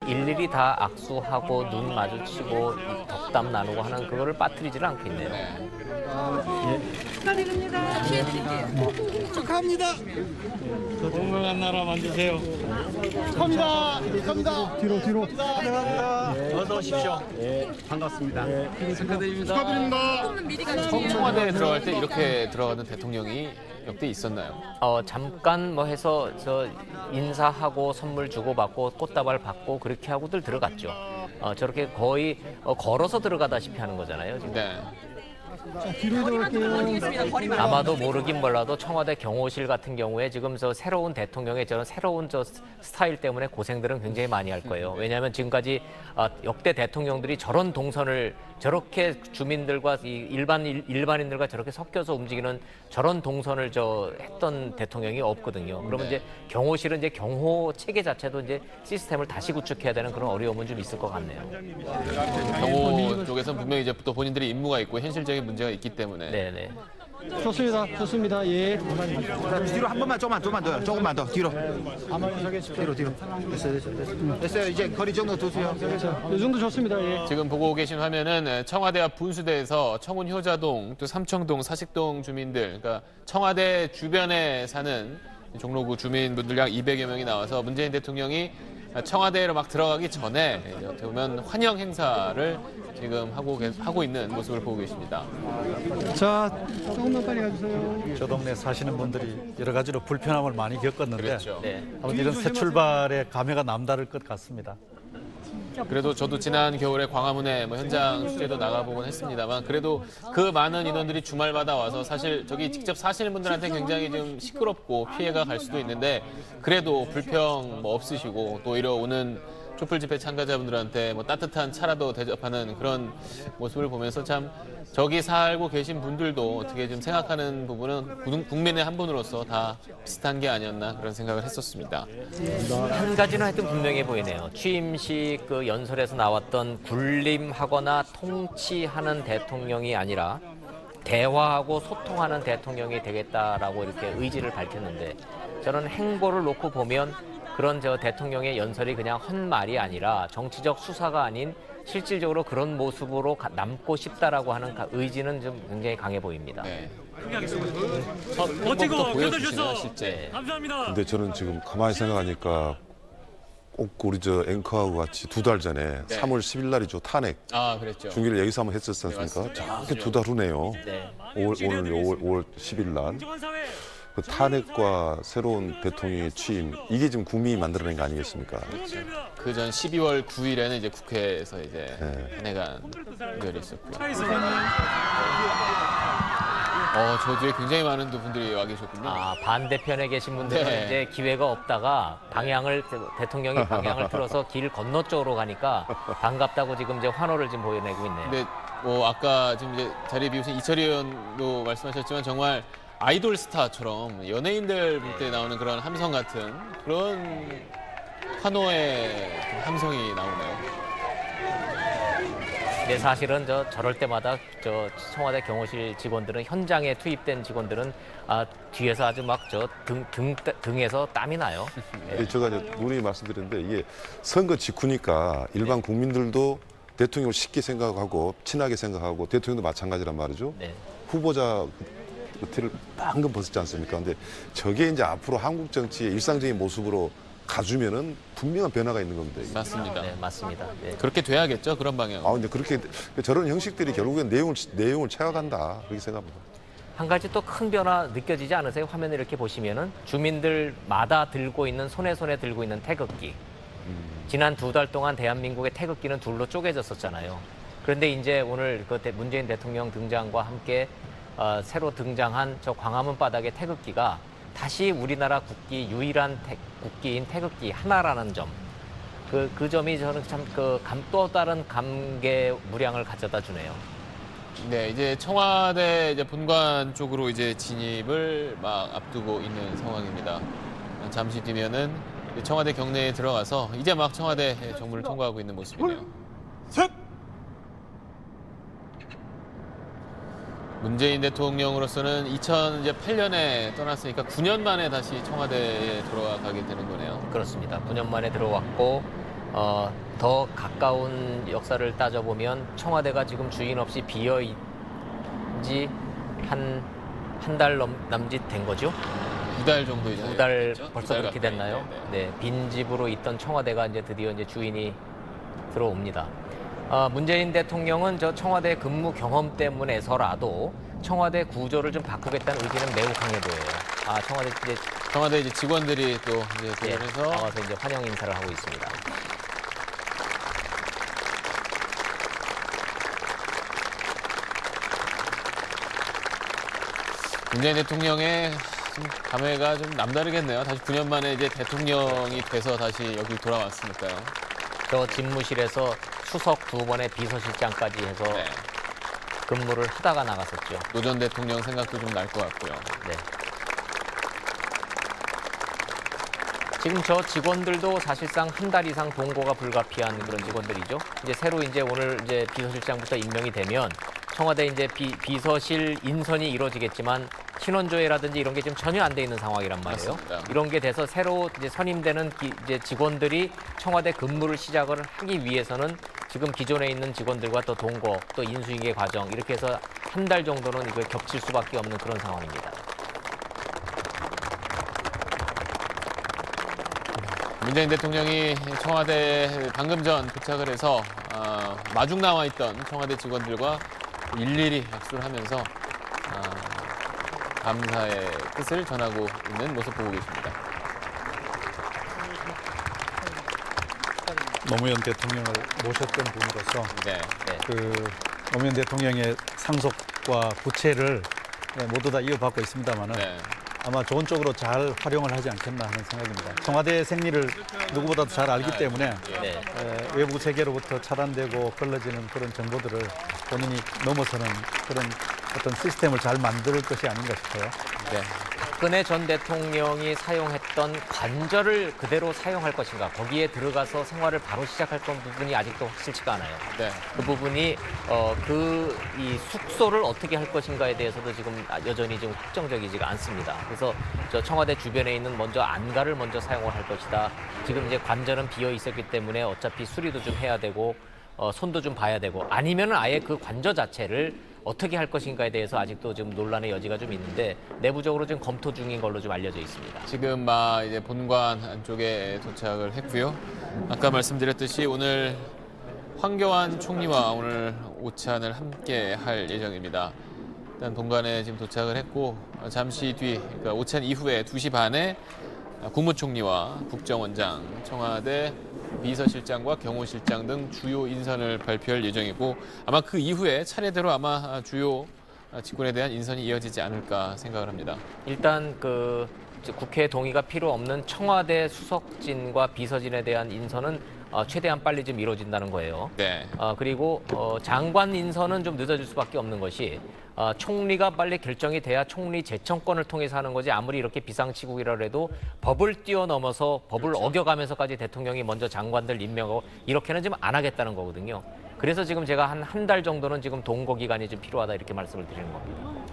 일일이 다 악수하고 눈 마주치고 덕담 나누고 하는 그거를 빠뜨리지를 않겠네요. 축하합니다. 건강한 나라 만드세요. 축하합니다. 축하합니다. 뒤로. 어서 오십시오. 반갑습니다. 축하드립니다. 청와대에 들어갈 때 이렇게 들어가는 대통령이 역대 있었나요? 잠깐 뭐 해서 저 인사하고 선물 주고받고 꽃다발 받고 그렇게 하고들 들어갔죠. 저렇게 거의 걸어서 들어가다시피 하는 거잖아요. 지금. 네. 뒤로 들어갈게요. 아마도 모르긴 몰라도 청와대 경호실 같은 경우에 지금 저 새로운 대통령의 저런 새로운 저 스타일 때문에 고생들은 굉장히 많이 할 거예요. 왜냐하면 지금까지 역대 대통령들이 저런 동선을 저렇게 주민들과 일반인들과 저렇게 섞여서 움직이는 저런 동선을 했던 대통령이 없거든요. 그러면 이제 경호실은 이제 경호 체계 자체도 이제 시스템을 다시 구축해야 되는 그런 어려움은 좀 있을 것 같네요. 경호 쪽에서는 분명히 이제 또 본인들의 임무가 있고 현실적인 문제가 있기 때문에 네네. 좋습니다. 예. 뒤로 한 번만 조금만 더요. 조금만 더 뒤로. 가만히 서 계십시오. 뒤로. 됐어요. 이제 거리 정도 두세요. 이 정도 좋습니다. 예. 지금 보고 계신 화면은 청와대 앞 분수대에서 청운 효자동 또 삼청동 사식동 주민들 그러니까 청와대 주변에 사는 종로구 주민분들 약 200여 명이 나와서 문재인 대통령이 청와대로 막 들어가기 전에 어떻게 보면 환영 행사를 지금 하고 있는 모습을 보고 계십니다. 자, 조금만 빨리 가주세요. 저 동네 사시는 분들이 여러 가지로 불편함을 많이 겪었는데 그렇죠. 네. 아무튼 이런 새 출발의 감회가 남다를 것 같습니다. 그래도 저도 지난 겨울에 광화문에 현장 취재도 나가보곤 했습니다만 그래도 그 많은 인원들이 주말마다 와서 사실 저기 직접 사시는 분들한테 굉장히 좀 시끄럽고 피해가 갈 수도 있는데 그래도 불평 없으시고 또 오히려 오는 촛불 집회 참가자분들한테 따뜻한 차라도 대접하는 그런 모습을 보면서 참 저기 살고 계신 분들도 어떻게 좀 생각하는 부분은 국민의 한 분으로서 다 비슷한 게 아니었나 그런 생각을 했었습니다. 한 가지는 하여튼 분명해 보이네요. 취임식 그 연설에서 나왔던 군림하거나 통치하는 대통령이 아니라 대화하고 소통하는 대통령이 되겠다라고 이렇게 의지를 밝혔는데 저는 행보를 놓고 보면 그런 대통령의 연설이 그냥 헛말이 아니라 정치적 수사가 아닌 실질적으로 그런 모습으로 남고 싶다라고 하는 의지는 좀 굉장히 강해 보입니다. 네. 멋지고 보여주시네요, 실제. 감사합니다. 근데 저는 지금 가만히 생각하니까 꼭 우리 저 앵커하고 같이 2달 전에 3월 10일 날이죠. 탄핵 아, 그랬죠. 중계를 여기서 한번 했었지 네, 않습니까? 맞습니다. 저렇게 2달 후네요. 네. 오늘 5월 10일 날. 공정한 사회. 그 탄핵과 새로운 대통령의 취임 이게 지금 국민이 만들어낸 거 아니겠습니까? 그 전 12월 9일에는 이제 국회에서 이제 네. 탄핵안 의결이 있었고요. 차에서 저 뒤에 굉장히 많은 분들이 와 계셨군요. 반대편에 계신 분들은 네. 이제 기회가 없다가 대통령이 방향을 틀어서 길 건너 쪽으로 가니까 반갑다고 지금 이제 환호를 지금 보여내고 있네요. 근데 아까 지금 이제 자리에 비우신 이철희 의원도 말씀하셨지만 정말 아이돌 스타처럼 연예인들 볼 때 나오는 그런 함성 같은 그런 환호의 함성이 나오네요. 네, 사실은 저럴 때마다 청와대 경호실 직원들은 현장에 투입된 직원들은 뒤에서 아주 막 등에서 땀이 나요. 제가 이제 누누이 말씀드렸는데 이게 선거 직후니까 일반 국민들도 대통령을 쉽게 생각하고 친하게 생각하고 대통령도 마찬가지란 말이죠. 네. 후보자 티를 방금 벗었지 않습니까? 근데 저게 이제 앞으로 한국 정치의 일상적인 모습으로 가주면은 분명한 변화가 있는 겁니다. 이게. 맞습니다. 네, 맞습니다. 네. 그렇게 돼야겠죠, 그런 방향. 근데 그렇게 저런 형식들이 결국엔 내용을 채워간다 그렇게 생각합니다. 한 가지 또 큰 변화 느껴지지 않으세요? 화면을 이렇게 보시면은 주민들마다 들고 있는 손에 들고 있는 태극기. 지난 2달 동안 대한민국의 태극기는 둘로 쪼개졌었잖아요. 그런데 이제 오늘 문재인 대통령 등장과 함께 새로 등장한 저 광화문 바닥의 태극기가 다시 우리나라 국기 유일한 국기인 태극기 하나라는 점. 그 점이 저는 참 또 다른 감개무량을 가져다 주네요. 네, 이제 청와대 본관 쪽으로 이제 진입을 막 앞두고 있는 상황입니다. 잠시 뒤면은 청와대 경내에 들어가서 이제 막 청와대 정문을 통과하고 있는 모습이네요. 문재인 대통령으로서는 2008년에 떠났으니까 9년 만에 다시 청와대에 돌아가게 되는 거네요. 그렇습니다. 9년 만에 들어왔고 더 가까운 역사를 따져보면 청와대가 지금 주인 없이 비어 있지 한 달 남짓 된 거죠. 2달 정도 이제 2달 됐죠? 벌써 2달 그렇게 가까이. 됐나요? 네, 네. 네, 빈 집으로 있던 청와대가 이제 드디어 이제 주인이 들어옵니다. 문재인 대통령은 저 청와대 근무 경험 때문에서라도 청와대 구조를 좀 바꾸겠다는 의지는 매우 강해 보여요. 청와대 이제 직원들이 또 이제 예, 그러면서 나와서 이제 환영 인사를 하고 있습니다. 문재인 대통령의 좀 감회가 좀 남다르겠네요. 다시 9년 만에 이제 대통령이 돼서 다시 여기 돌아왔으니까요. 저 집무실에서 수석 2번의 비서실장까지 해서 네. 근무를 하다가 나갔었죠. 노 전 대통령 생각도 좀 날 것 같고요. 네. 지금 저 직원들도 사실상 한 달 이상 동거가 불가피한 그런 직원들이죠. 이제 새로 이제 오늘 이제 비서실장부터 임명이 되면 청와대 이제 비서실 인선이 이루어지겠지만 신원조회라든지 이런 게 지금 전혀 안 돼 있는 상황이란 말이에요. 맞습니다. 이런 게 돼서 새로 이제 선임되는 이제 직원들이 청와대 근무를 시작을 하기 위해서는 지금 기존에 있는 직원들과 또 동거, 또 인수인계 과정 이렇게 해서 한 달 정도는 이거 겹칠 수밖에 없는 그런 상황입니다. 문재인 대통령이 청와대 방금 전 도착을 해서 마중 나와 있던 청와대 직원들과 일일이 악수를 하면서 감사의 뜻을 전하고 있는 모습 보고 계십니다. 노무현 대통령을 모셨던 분으로서 네. 그 노무현 대통령의 상속과 부채를 모두 다 이어받고 있습니다만은 네. 아마 좋은 쪽으로 잘 활용을 하지 않겠나 하는 생각입니다. 청와대 생리를 누구보다도 잘 알기 때문에 네. 외부 세계로부터 차단되고 걸러지는 그런 정보들을 본인이 넘어서는 그런 어떤 시스템을 잘 만들 것이 아닌가 싶어요. 네. 박근혜 전 대통령이 사용했던 관절을 그대로 사용할 것인가, 거기에 들어가서 생활을 바로 시작할 건 부분이 아직도 확실치가 않아요. 네. 그 부분이 이 숙소를 어떻게 할 것인가에 대해서도 지금 여전히 좀 확정적이지가 않습니다. 그래서 저 청와대 주변에 있는 먼저 안가를 먼저 사용을 할 것이다. 지금 이제 관절은 비어 있었기 때문에 어차피 수리도 좀 해야 되고 손도 좀 봐야 되고, 아니면은 아예 그 관저 자체를 어떻게 할 것인가에 대해서 아직도 좀 논란의 여지가 좀 있는데 내부적으로 지금 검토 중인 걸로 좀 알려져 있습니다. 지금 이제 본관 안쪽에 도착을 했고요. 아까 말씀드렸듯이 오늘 황교안 총리와 오늘 오찬을 함께 할 예정입니다. 일단 본관에 지금 도착을 했고 잠시 뒤, 그러니까 오찬 이후에 2시 반에 국무총리와 국정원장, 청와대 비서실장과 경호실장 등 주요 인선을 발표할 예정이고, 아마 그 이후에 차례대로 아마 주요 직군에 대한 인선이 이어지지 않을까 생각을 합니다. 일단 국회 동의가 필요 없는 청와대 수석진과 비서진에 대한 인선은 최대한 빨리 좀 이루어진다는 거예요. 네. 그리고 장관 인선은 좀 늦어질 수밖에 없는 것이 총리가 빨리 결정이 돼야 총리 재청권을 통해서 하는 거지, 아무리 이렇게 비상시국이라 해도 법을 뛰어넘어서 법을 어겨가면서까지 대통령이 먼저 장관들 임명하고 이렇게는 지금 안 하겠다는 거거든요. 그래서 지금 제가 한 달 정도는 지금 동거 기간이 좀 필요하다 이렇게 말씀을 드리는 겁니다.